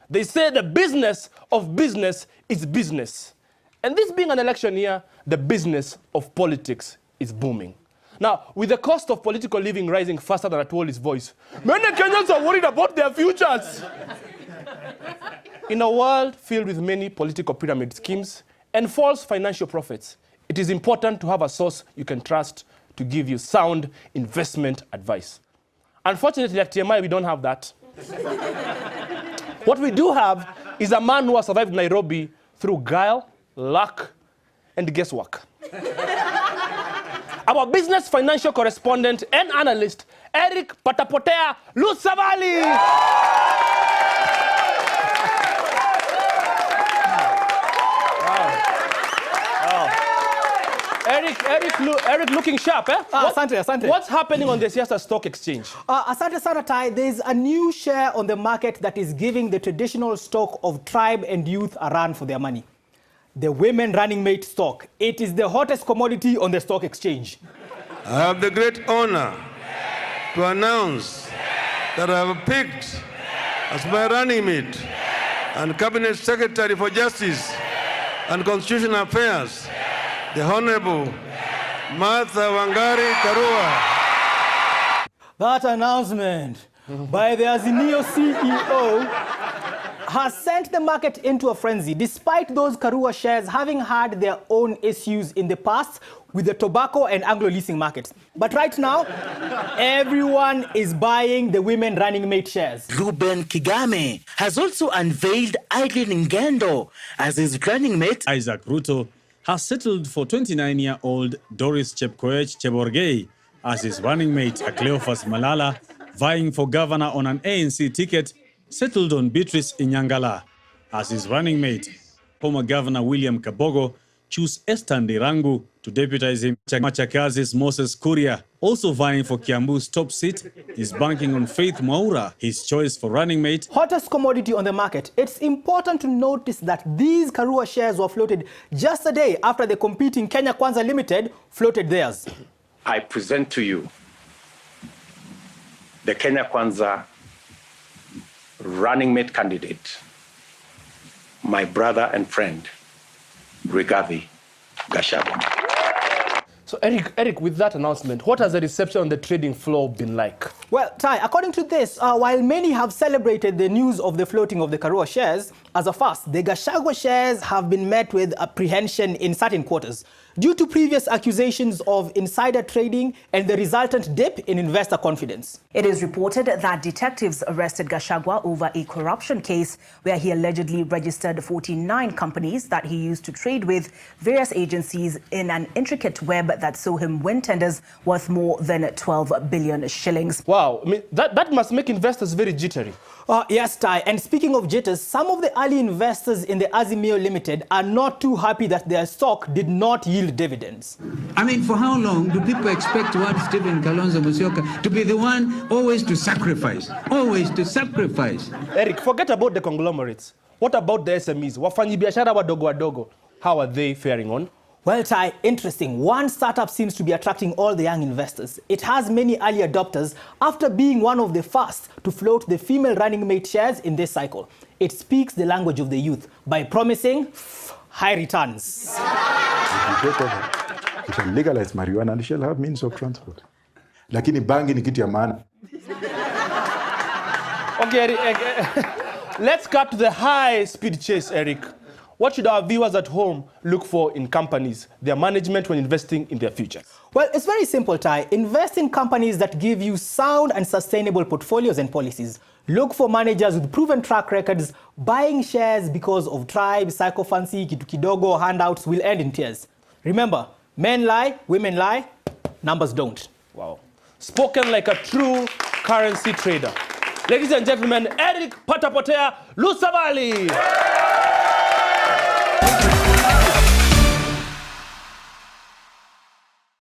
They say the business of business is business. And this being an election year, the business of politics is booming. Now, with the cost of political living rising faster than Atwoli's voice, many Kenyans are worried about their futures. In a world filled with many political pyramid schemes and false financial profits, it is important to have a source you can trust to give you sound investment advice. Unfortunately, at TMI, we don't have that. What we do have is a man who has survived Nairobi through guile, luck, and guesswork. Our business financial correspondent and analyst, Potea, Savali. Eric looking sharp, eh? Asante. What's happening on the Siasa stock exchange? Asante sana Tai, there's a new share on the market that is giving the traditional stock of tribe and youth a run for their money. The women running mate stock. It is the hottest commodity on the stock exchange. I have the great honor to announce that I have picked as my running mate and Cabinet Secretary for Justice and Constitutional Affairs, the Honorable Martha Wangari Karua. That announcement by the Azimio CEO has sent the market into a frenzy, despite those Karua shares having had their own issues in the past with the tobacco and Anglo-leasing markets. But right now, everyone is buying the women running mate shares. Ruben Kigame has also unveiled Aileen Ngendo as his running mate. Isaac Ruto has settled for 29-year-old Doris Chepkoech Cheborgei as his running mate. Cleophas Malala, vying for governor on an ANC ticket, settled on Beatrice Inyangala as his running mate. Former Governor William Kabogo chose Esther Ndirangu to deputize him. Machakazi's Moses Kuria, also vying for Kiambu's top seat, is banking on Faith Mwaura, his choice for running mate. Hottest commodity on the market. It's important to notice that these Karua shares were floated just a day after the competing Kenya Kwanza Limited floated theirs. I present to you the Kenya Kwanza running mate candidate, my brother and friend, Rigathi Gachagua. So Eric, with that announcement, what has the reception on the trading floor been like? Well, Tai, according to this, while many have celebrated the news of the floating of the Karua shares, as a first, the Gachagua shares have been met with apprehension in certain quarters due to previous accusations of insider trading and the resultant dip in investor confidence. It is reported that detectives arrested Gachagua over a corruption case where he allegedly registered 49 companies that he used to trade with various agencies in an intricate web that saw him win tenders worth more than 12 billion shillings. Wow, I mean, that must make investors very jittery. Yes, Tai. And speaking of jitters, some of the early investors in the Azimio Limited are not too happy that their stock did not yield dividends. I mean, for how long do people expect one Stephen Kalonzo Musyoka to be the one always to sacrifice? Always to sacrifice. Eric, forget about the conglomerates. What about the SMEs? Wafanyibiashara wadogo wadogo. How are they faring on? Well, Tai, interesting. One startup seems to be attracting all the young investors. It has many early adopters after being one of the first to float the female running mate shares in this cycle. It speaks the language of the youth by promising high returns. If you take over, you shall legalize marijuana and you shall have means of transport. Lakini bangi ni kitu ya maana. Okay, Eric, let's cut to the high-speed chase, Eric. What should our viewers at home look for in companies, their management when investing in their future? Well, it's very simple, Tai. Invest in companies that give you sound and sustainable portfolios and policies. Look for managers with proven track records. Buying shares because of tribe, psychophancy, kitu kidogo, handouts will end in tears. Remember, men lie, women lie, numbers don't. Wow. Spoken like a true currency trader. Ladies and gentlemen, Potea, Savali.